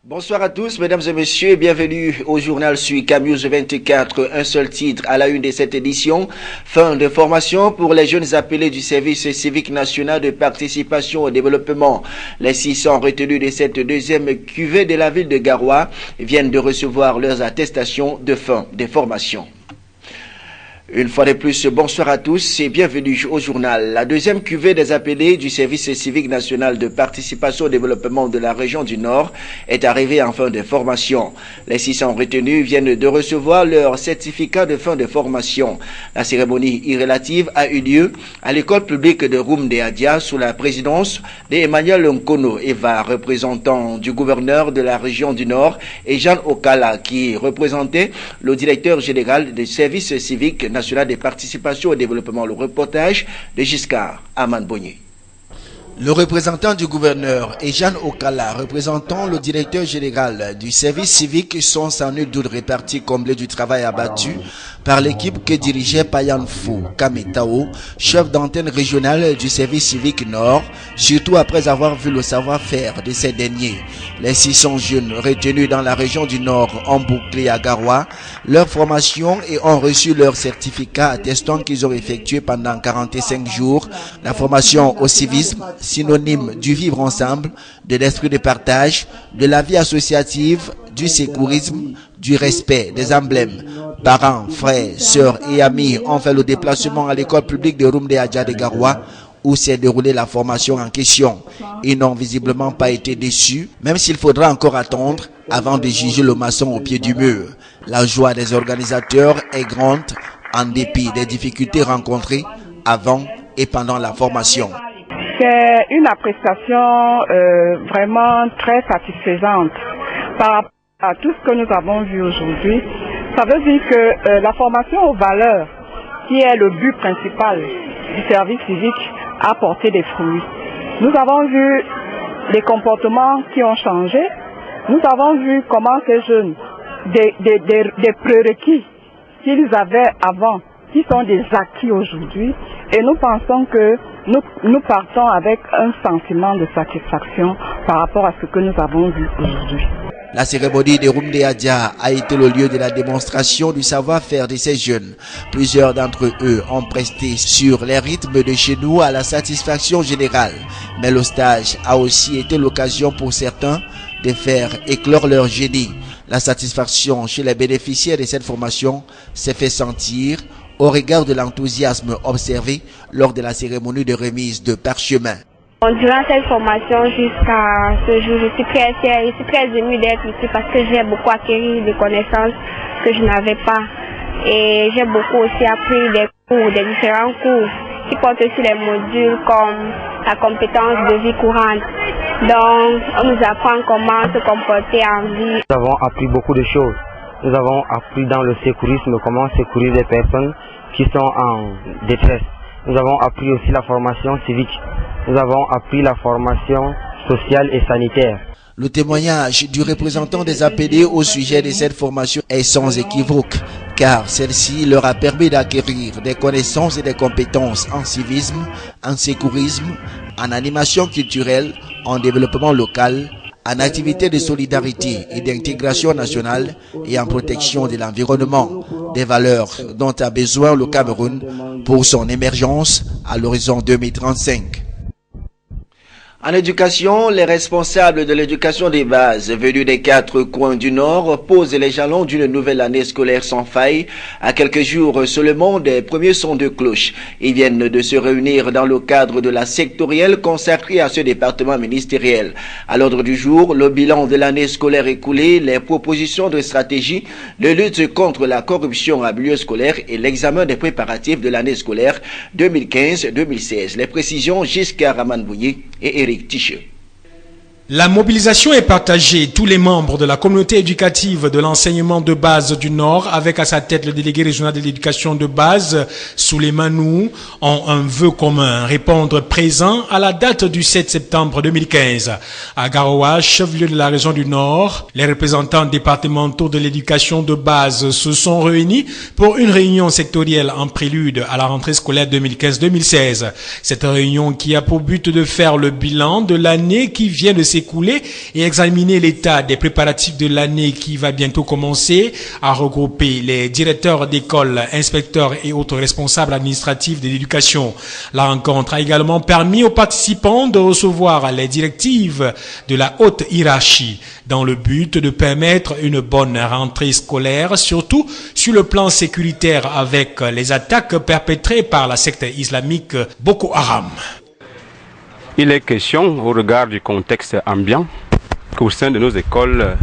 Bonsoir à tous, mesdames et messieurs, bienvenue au journal sur Camuse 24, un seul titre à la une de cette édition. Fin de formation pour les jeunes appelés du service civique national de participation au développement. Les 600 retenus de cette deuxième cuvée de la ville de Garoua viennent de recevoir leurs attestations de fin de formation. Une fois de plus, bonsoir à tous et bienvenue au journal. La deuxième cuvée des appelés du service civique national de participation au développement de la région du Nord est arrivée en fin de formation. Les 600 retenus viennent de recevoir leur certificat de fin de formation. La cérémonie irrélative a eu lieu à l'école publique de Roum-de-Adia sous la présidence d'Emmanuel Nkono Eva, représentant du gouverneur de la région du Nord, et Jean Okala, qui représentait le directeur général des services civiques national de participation au développement. Le reportage de Giscard Aman-Bogné. Le représentant du gouverneur et Jean Okala, représentant le directeur général du service civique, sont sans nul doute répartis comblés du travail abattu par l'équipe que dirigeait Payan Fou Kametao, chef d'antenne régionale du service civique Nord, surtout après avoir vu le savoir-faire de ces derniers. Les 600 jeunes retenus dans la région du Nord ont bouclé à Garoua leur formation et ont reçu leur certificat attestant qu'ils ont effectué pendant 45 jours la formation au civisme, synonyme du vivre ensemble, de l'esprit de partage, de la vie associative, du sécurisme, du respect des emblèmes. Parents, frères, sœurs et amis ont fait le déplacement à l'école publique de Roum-de-Adia de Garoua où s'est déroulée la formation en question. Ils n'ont visiblement pas été déçus, même s'il faudra encore attendre avant de juger le maçon au pied du mur. La joie des organisateurs est grande en dépit des difficultés rencontrées avant et pendant la formation. C'est une appréciation vraiment très satisfaisante par rapport à tout ce que nous avons vu aujourd'hui. Ça veut dire que la formation aux valeurs, qui est le but principal du service civique, a porté des fruits. Nous avons vu les comportements qui ont changé. Nous avons vu comment ces jeunes, des prérequis qu'ils avaient avant, qui sont des acquis aujourd'hui, et nous pensons que nous partons avec un sentiment de satisfaction par rapport à ce que nous avons vu aujourd'hui. La cérémonie de Roum-de-Adia a été le lieu de la démonstration du savoir-faire de ces jeunes. Plusieurs d'entre eux ont presté sur les rythmes de chez nous à la satisfaction générale. Mais le stage a aussi été l'occasion pour certains de faire éclore leur génie. La satisfaction chez les bénéficiaires de cette formation s'est fait sentir au regard de l'enthousiasme observé lors de la cérémonie de remise de parchemin. Durant cette formation jusqu'à ce jour, je suis très fière, je suis très émue d'être ici parce que j'ai beaucoup acquis des connaissances que je n'avais pas. Et j'ai beaucoup aussi appris des cours, des différents cours qui portent sur les modules comme la compétence de vie courante. Donc, on nous apprend comment se comporter en vie. Nous avons appris beaucoup de choses. Nous avons appris dans le sécurisme comment secourir des personnes qui sont en détresse. Nous avons appris aussi la formation civique. Nous avons appris la formation sociale et sanitaire. Le témoignage du représentant des APD au sujet de cette formation est sans équivoque, car celle-ci leur a permis d'acquérir des connaissances et des compétences en civisme, en sécurisme, en animation culturelle, en développement local, en activité de solidarité et d'intégration nationale et en protection de l'environnement, des valeurs dont a besoin le Cameroun pour son émergence à l'horizon 2035. En éducation, les responsables de l'éducation des bases venus des 4 coins du Nord posent les jalons d'une nouvelle année scolaire sans faille. À quelques jours seulement des premiers sons de cloche. Ils viennent de se réunir dans le cadre de la sectorielle consacrée à ce département ministériel. À l'ordre du jour, le bilan de l'année scolaire écoulée, les propositions de stratégie de lutte contre la corruption à milieu scolaire et l'examen des préparatifs de l'année scolaire 2015-2016. Les précisions Giscard Aman-Bogné et Eric Ticheux. La mobilisation est partagée. Tous les membres de la communauté éducative de l'enseignement de base du Nord, avec à sa tête le délégué régional de l'éducation de base, Souleimanou, ont un vœu commun, répondre présent à la date du 7 septembre 2015. À Garoua, chef-lieu de la région du Nord, les représentants départementaux de l'éducation de base se sont réunis pour une réunion sectorielle en prélude à la rentrée scolaire 2015-2016. Cette réunion qui a pour but de faire le bilan de l'année qui vient de s'écouler et examiner l'état des préparatifs de l'année qui va bientôt commencer, à regrouper les directeurs d'école, inspecteurs et autres responsables administratifs de l'éducation. La rencontre a également permis aux participants de recevoir les directives de la haute hiérarchie dans le but de permettre une bonne rentrée scolaire, surtout sur le plan sécuritaire avec les attaques perpétrées par la secte islamique Boko Haram. Il est question, au regard du contexte ambiant, qu'au sein de nos écoles,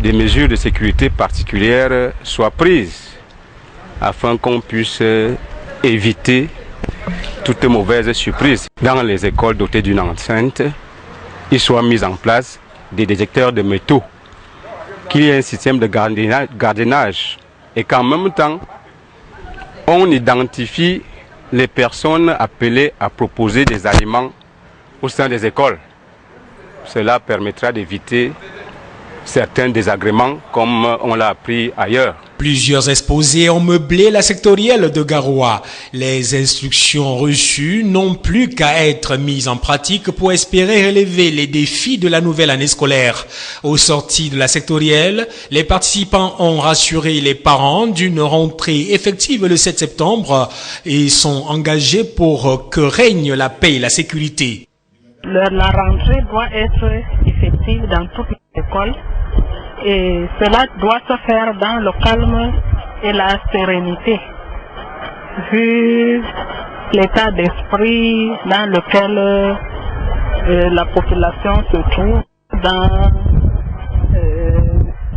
des mesures de sécurité particulières soient prises afin qu'on puisse éviter toute mauvaise surprise. Dans les écoles dotées d'une enceinte, il soit mis en place des détecteurs de métaux, qu'il y ait un système de gardiennage et qu'en même temps, on identifie les personnes appelées à proposer des aliments au sein des écoles. Cela permettra d'éviter certains désagréments comme on l'a appris ailleurs. Plusieurs exposés ont meublé la sectorielle de Garoua. Les instructions reçues n'ont plus qu'à être mises en pratique pour espérer relever les défis de la nouvelle année scolaire. Au sorti de la sectorielle, les participants ont rassuré les parents d'une rentrée effective le 7 septembre et sont engagés pour que règne la paix et la sécurité. La rentrée doit être effective dans toutes les écoles et cela doit se faire dans le calme et la sérénité, vu l'état d'esprit dans lequel la population se trouve dans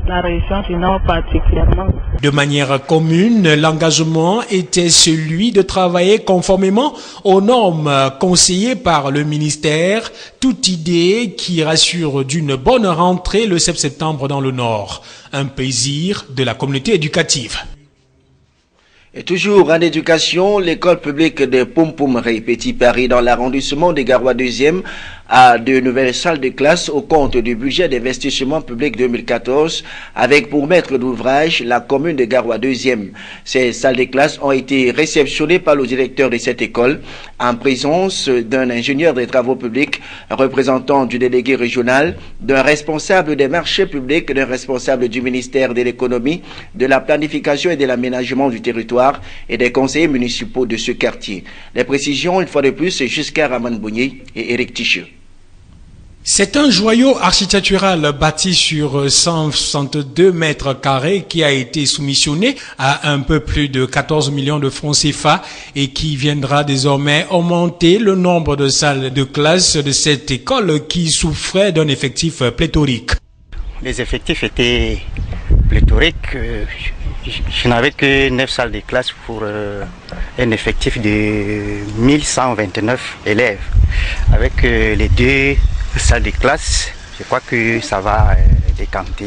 la région du Nord particulièrement. De manière commune, l'engagement était celui de travailler conformément aux normes conseillées par le ministère, toute idée qui rassure d'une bonne rentrée le 7 septembre dans le Nord. Un plaisir de la communauté éducative. Et toujours en éducation, l'école publique de Pumpumré, Petit Paris, dans l'arrondissement de Garoua 2e, a de nouvelles salles de classe au compte du budget d'investissement public 2014, avec pour maître d'ouvrage la commune de Garoua 2e. Ces salles de classe ont été réceptionnées par le directeur de cette école, en présence d'un ingénieur des travaux publics, un représentant du délégué régional, d'un responsable des marchés publics, d'un responsable du ministère de l'économie, de la planification et de l'aménagement du territoire, et des conseillers municipaux de ce quartier. Les précisions, une fois de plus, c'est jusqu'à Raman Bougny et Eric Ticheux. C'est un joyau architectural bâti sur 162 mètres carrés qui a été soumissionné à un peu plus de 14 millions de francs CFA et qui viendra désormais augmenter le nombre de salles de classe de cette école qui souffrait d'un effectif pléthorique. Les effectifs étaient pléthoriques. Je n'avais que 9 salles de classe pour un effectif de 1129 élèves. Avec les 2 salles de classe, je crois que ça va décanter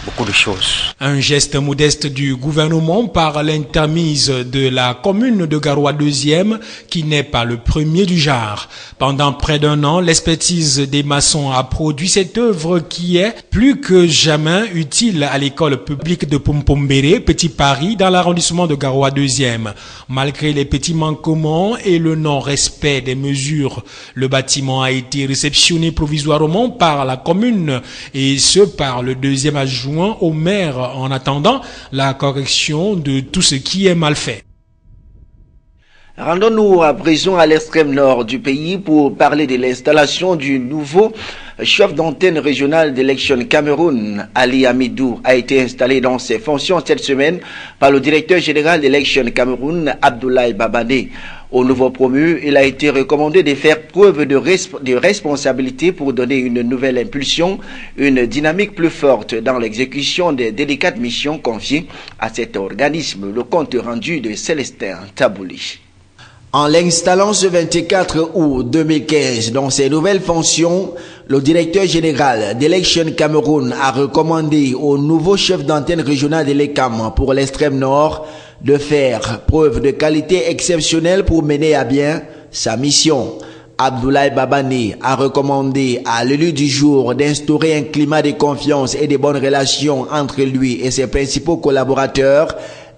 beaucoup de choses. Un geste modeste du gouvernement par l'intermise de la commune de Garoua 2e qui n'est pas le premier du genre. Pendant près d'un an, l'expertise des maçons a produit cette œuvre qui est plus que jamais utile à l'école publique de Pumpumbéré, Petit Paris, dans l'arrondissement de Garoua 2e. Malgré les petits manquements et le non-respect des mesures, le bâtiment a été réceptionné provisoirement par la commune et ce par le 2e adjoint au maire en attendant la correction de tout ce qui est mal fait. Rendons-nous à présent à l'extrême nord du pays pour parler de l'installation du nouveau chef d'antenne régionale d'Election Cameroun. Ali Amidou a été installé dans ses fonctions cette semaine par le directeur général d'Election Cameroun, Abdoulaye Babane. Au nouveau promu, il a été recommandé de faire preuve de responsabilité pour donner une nouvelle impulsion, une dynamique plus forte dans l'exécution des délicates missions confiées à cet organisme. Le compte rendu de Célestin Tabouli. En l'installant ce 24 août 2015 dans ses nouvelles fonctions, Le directeur général d'Election Cameroun a recommandé au nouveau chef d'antenne régional de l'ECAM pour l'extrême nord de faire preuve de qualité exceptionnelle pour mener à bien sa mission. Abdoulaye Babani a recommandé à l'élu du jour d'instaurer un climat de confiance et de bonnes relations entre lui et ses principaux collaborateurs,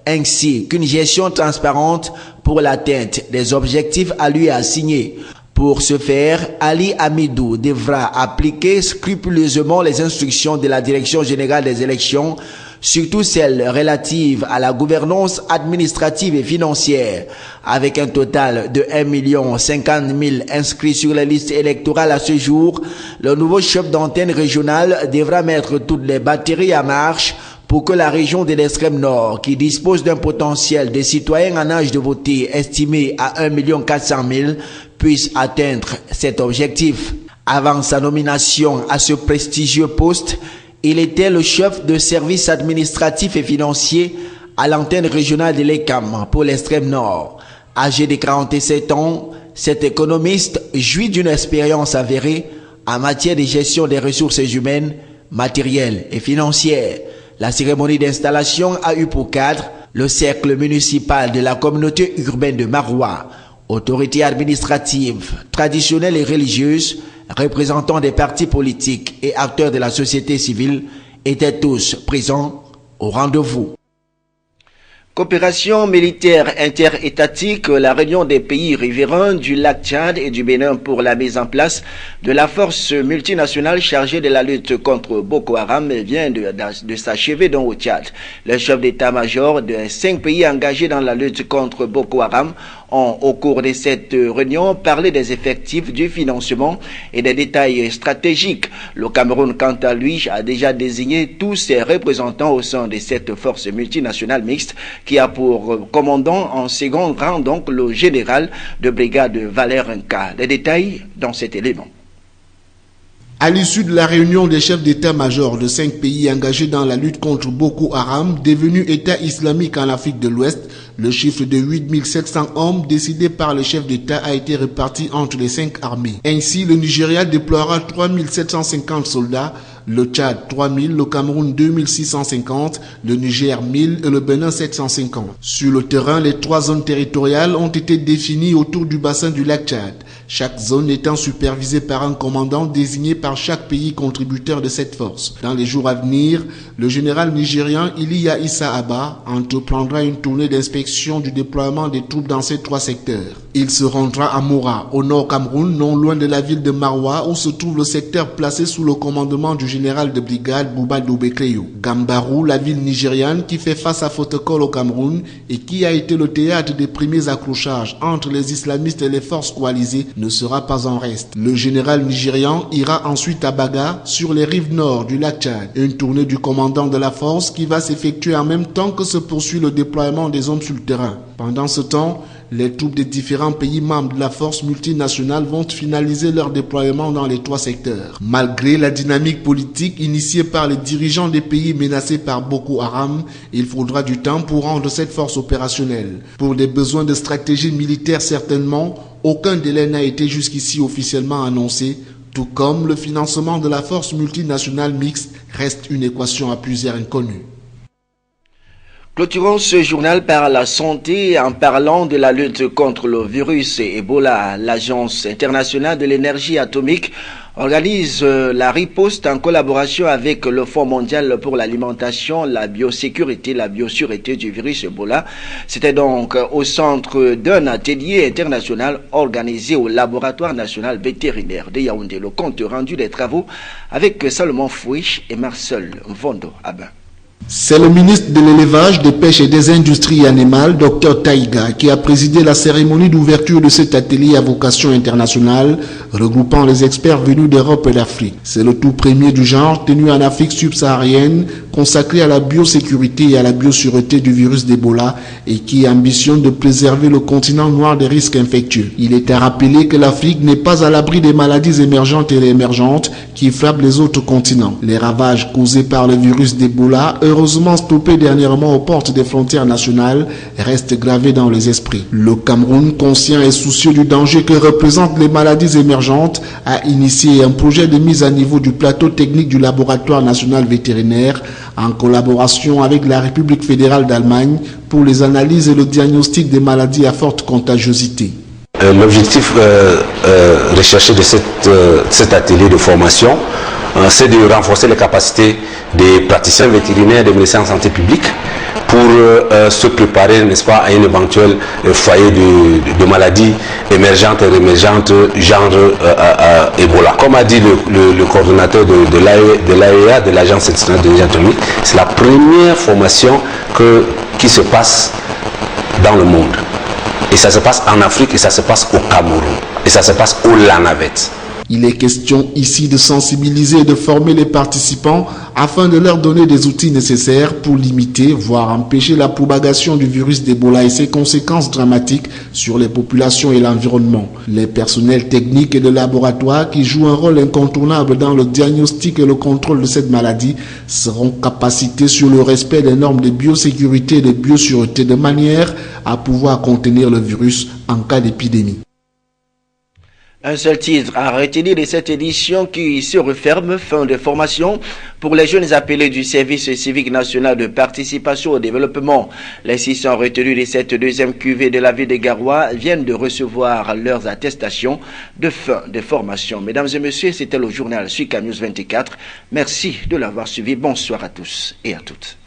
ainsi qu'une gestion transparente pour l'atteinte des objectifs à lui assignés. Pour ce faire, Ali Amidou devra appliquer scrupuleusement les instructions de la Direction générale des élections, surtout celles relatives à la gouvernance administrative et financière. Avec un total de 1 050 000 inscrits sur les listes électorales à ce jour, le nouveau chef d'antenne régional devra mettre toutes les batteries en marche pour que la région de l'extrême nord, qui dispose d'un potentiel de citoyens en âge de voter estimé à 1 400 000, puisse atteindre cet objectif. Avant sa nomination à ce prestigieux poste, il était le chef de service administratif et financier à l'antenne régionale de l'ECAM pour l'extrême nord. Âgé de 47 ans, cet économiste jouit d'une expérience avérée en matière de gestion des ressources humaines, matérielles et financières. La cérémonie d'installation a eu pour cadre le cercle municipal de la communauté urbaine de Maroua. Autorités administratives, traditionnelles et religieuses, représentants des partis politiques et acteurs de la société civile étaient tous présents au rendez-vous. Coopération militaire interétatique, la réunion des pays riverains du lac Tchad et du Bénin pour la mise en place de la force multinationale chargée de la lutte contre Boko Haram vient de s'achever au Tchad. Les chefs d'état-major de 5 pays engagés dans la lutte contre Boko Haram ont, au cours de cette réunion, parlé des effectifs, du financement et des détails stratégiques. Le Cameroun, quant à lui, a déjà désigné tous ses représentants au sein de cette force multinationale mixte qui a pour commandant en second rang donc le général de brigade Valère Nka. Les détails dans cet élément. À l'issue de la réunion des chefs d'état-major de 5 pays engagés dans la lutte contre Boko Haram, devenu État islamique en Afrique de l'Ouest, le chiffre de 8 700 hommes décidé par le chef d'État a été réparti entre les 5 armées. Ainsi, le Nigeria déploiera 3 750 soldats, le Tchad 3000, le Cameroun 2650, le Niger 1000 et le Bénin 750. Sur le terrain, les 3 zones territoriales ont été définies autour du bassin du lac Tchad, chaque zone étant supervisée par un commandant désigné par chaque pays contributeur de cette force. Dans les jours à venir, le général nigérian Iliya Issa Abba entreprendra une tournée d'inspection du déploiement des troupes dans ces 3 secteurs. Il se rendra à Moura, au nord Cameroun, non loin de la ville de Maroua, où se trouve le secteur placé sous le commandement du général de brigade Bouba Doubekleyo. Gambarou, la ville nigériane qui fait face à Fotokol au Cameroun et qui a été le théâtre des premiers accrochages entre les islamistes et les forces coalisées, ne sera pas en reste. Le général nigérian ira ensuite à Baga, sur les rives nord du lac Tchad. Une tournée du commandant de la force qui va s'effectuer en même temps que se poursuit le déploiement des hommes sur le terrain. Pendant ce temps, les troupes des différents pays membres de la force multinationale vont finaliser leur déploiement dans les 3 secteurs. Malgré la dynamique politique initiée par les dirigeants des pays menacés par Boko Haram, il faudra du temps pour rendre cette force opérationnelle. Pour des besoins de stratégie militaire certainement, aucun délai n'a été jusqu'ici officiellement annoncé, tout comme le financement de la force multinationale mixte reste une équation à plusieurs inconnues. Clôturons ce journal par la santé en parlant de la lutte contre le virus Ebola. L'Agence internationale de l'énergie atomique organise la riposte en collaboration avec le Fonds mondial pour l'alimentation, la biosécurité, la biosureté du virus Ebola. C'était donc au centre d'un atelier international organisé au laboratoire national vétérinaire de Yaoundé. Le compte rendu des travaux avec Salomon Fouiche et Marcel Vondo Abin. C'est le ministre de l'élevage, des pêches et des industries animales, Dr Taïga, qui a présidé la cérémonie d'ouverture de cet atelier à vocation internationale, regroupant les experts venus d'Europe et d'Afrique. C'est le tout premier du genre tenu en Afrique subsaharienne, consacré à la biosécurité et à la biosureté du virus d'Ebola et qui ambitionne de préserver le continent noir des risques infectieux. Il est à rappeler que l'Afrique n'est pas à l'abri des maladies émergentes et réémergentes qui frappe les autres continents. Les ravages causés par le virus d'Ebola, heureusement stoppés dernièrement aux portes des frontières nationales, restent gravés dans les esprits. Le Cameroun, conscient et soucieux du danger que représentent les maladies émergentes, a initié un projet de mise à niveau du plateau technique du laboratoire national vétérinaire en collaboration avec la République fédérale d'Allemagne pour les analyses et le diagnostic des maladies à forte contagiosité. L'objectif recherché de cet atelier de formation, c'est de renforcer les capacités des praticiens vétérinaires, des médecins en santé publique pour se préparer, n'est-ce pas, à un éventuel foyer de maladies émergentes et rémergentes, genre Ebola. Comme a dit le coordonnateur de l'AEA, de l'Agence nationale de l'hygiène, c'est la première formation qui se passe dans le monde. Et ça se passe en Afrique et ça se passe au Cameroun. Et ça se passe au Lanavette. Il est question ici de sensibiliser et de former les participants afin de leur donner des outils nécessaires pour limiter, voire empêcher la propagation du virus d'Ebola et ses conséquences dramatiques sur les populations et l'environnement. Les personnels techniques et de laboratoire qui jouent un rôle incontournable dans le diagnostic et le contrôle de cette maladie seront capacités sur le respect des normes de biosécurité et de biosureté de manière à pouvoir contenir le virus en cas d'épidémie. Un seul titre à retenir de cette édition qui se referme, fin de formation pour les jeunes appelés du service civique national de participation au développement. Les 600 retenus de cette deuxième cuvée de la ville de Garoua viennent de recevoir leurs attestations de fin de formation. Mesdames et messieurs, c'était le journal Suika News 24. Merci de l'avoir suivi. Bonsoir à tous et à toutes.